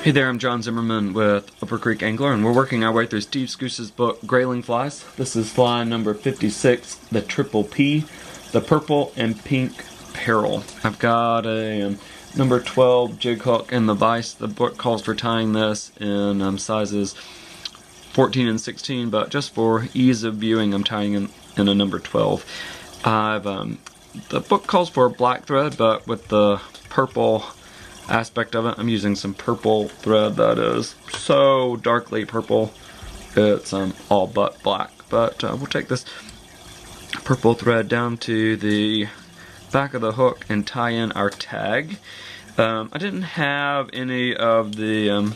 Hey there, I'm John Zimmerman with Upper Creek Angler, and we're working our way through Steve Skuce's book, Grayling Flies. This is fly number 56, the Triple P, the purple and pink Peril. I've got a number 12 jig hook in the vise. The book calls for tying this in sizes 14 and 16, but just for ease of viewing, I'm tying in a number 12. The book calls for black thread, but with the purple aspect of it, I'm using some purple thread that is so darkly purple it's all but black. But we'll take this purple thread down to the back of the hook and tie in our tag. I didn't have any of the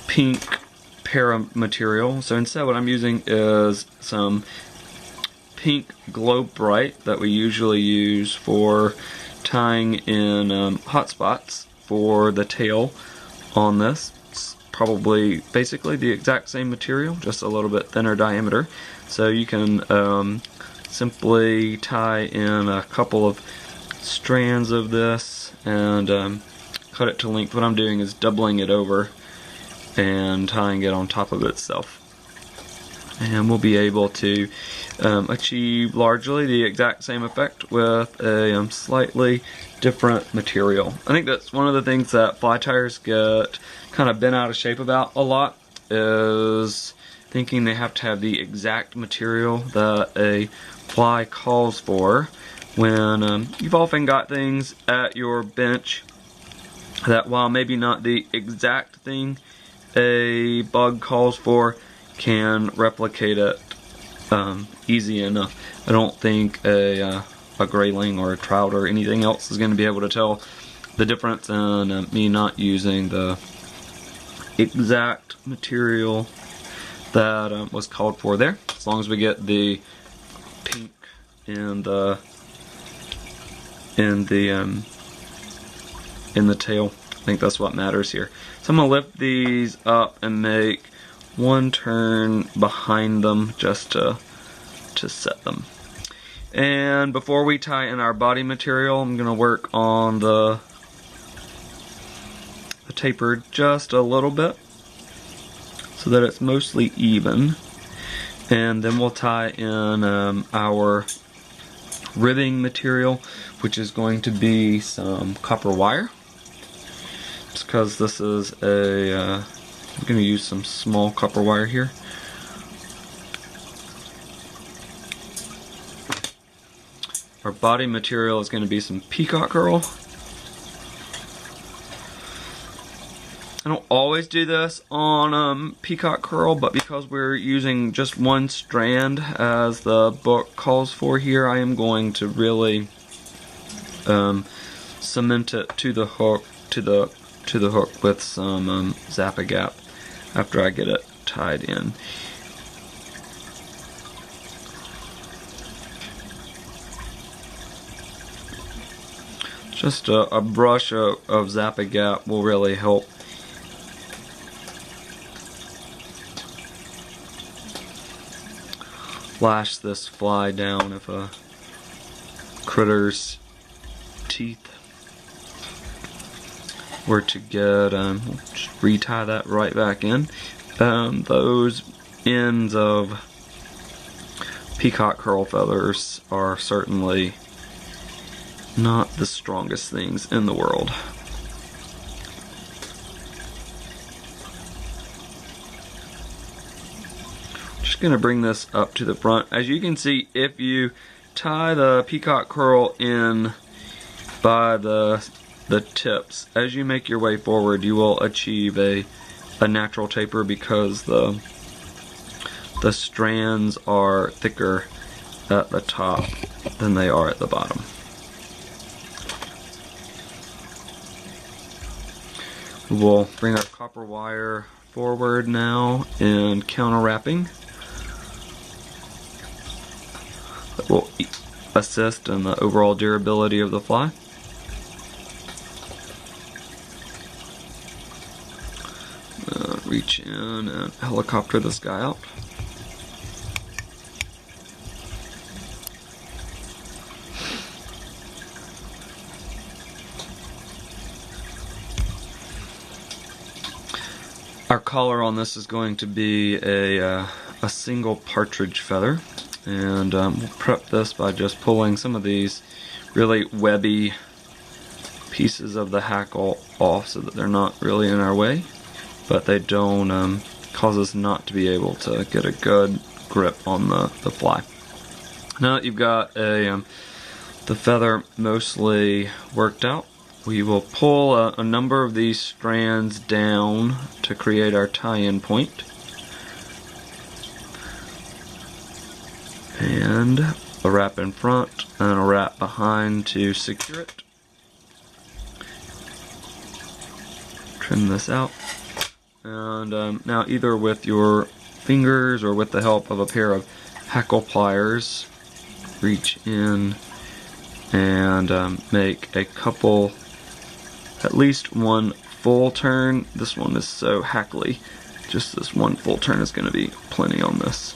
pink para material, so instead what I'm using is some pink Glow Bright that we usually use for tying in hot spots for the tail on this. It's probably basically the exact same material, just a little bit thinner diameter. So you can simply tie in a couple of strands of this and cut it to length. What I'm doing is doubling it over and tying it on top of itself. And we'll be able to achieve largely the exact same effect with a slightly different material. I think that's one of the things that fly tyers get kind of bent out of shape about a lot, is thinking they have to have the exact material that a fly calls for, when you've often got things at your bench that, while maybe not the exact thing a bug calls for, can replicate it easy enough. I don't think a grayling or a trout or anything else is going to be able to tell the difference in me not using the exact material that was called for there. As long as we get the pink in the tail, I think that's what matters here. So I'm gonna lift these up and make one turn behind them just to set them. And before we tie in our body material, I'm going to work on the taper just a little bit so that it's mostly even. And then we'll tie in our ribbing material, which is going to be some copper wire. Just because this is I'm going to use some small copper wire here. Our body material is going to be some peacock curl. I don't always do this on peacock curl, but because we're using just one strand as the book calls for here, I am going to really cement it to the hook, to the hook with some Zap-A-Gap after I get it tied in. Just a brush of Zap-A-Gap will really help. Lash this fly down if a critter's teeth were to get, just retie that right back in. Those ends of peacock curl feathers are certainly not the strongest things in the world. Just gonna bring this up to the front. As you can see, if you tie the peacock curl in by the tips, as you make your way forward, you will achieve a natural taper because the strands are thicker at the top than they are at the bottom. We'll bring our copper wire forward now and counter wrapping. That will assist in the overall durability of the fly. Reach in and helicopter this guy out. Our collar on this is going to be a single partridge feather, and we'll prep this by just pulling some of these really webby pieces of the hackle off so that they're not really in our way, but they don't cause us not to be able to get a good grip on the fly. Now that you've got the feather mostly worked out, we will pull a number of these strands down to create our tie-in point. And a wrap in front and a wrap behind to secure it. Trim this out. And now either with your fingers or with the help of a pair of hackle pliers, reach in and make a couple, at least one full turn. This one is so hackly, just this one full turn is going to be plenty on this.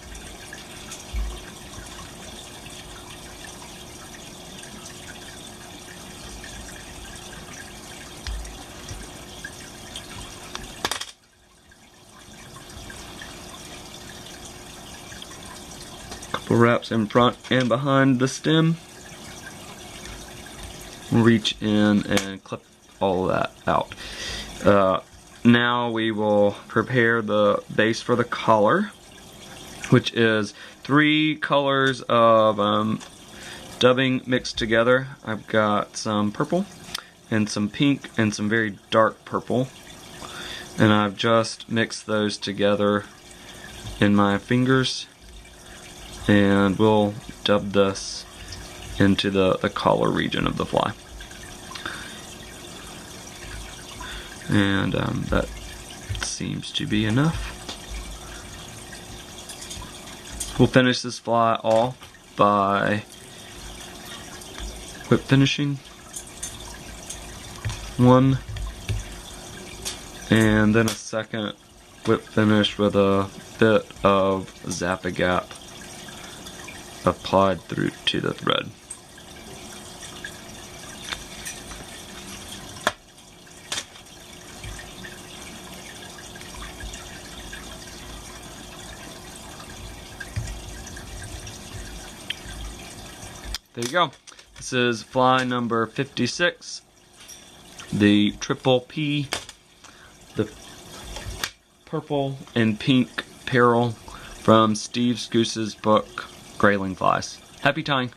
Couple wraps in front and behind the stem. Reach in and clip all of that out. Now we will prepare the base for the collar, which is 3 colors of dubbing mixed together. I've got some purple and some pink and some very dark purple, and I've just mixed those together in my fingers, and we'll dub this into the collar region of the fly. And that seems to be enough. We'll finish this fly off by whip finishing. 1, and then a second whip finish with a bit of Zap-A-Gap applied through to the thread. There you go. This is fly number 56, the triple P, the purple and pink Peril from Steve Skuce's book, Grayling Flies. Happy tying!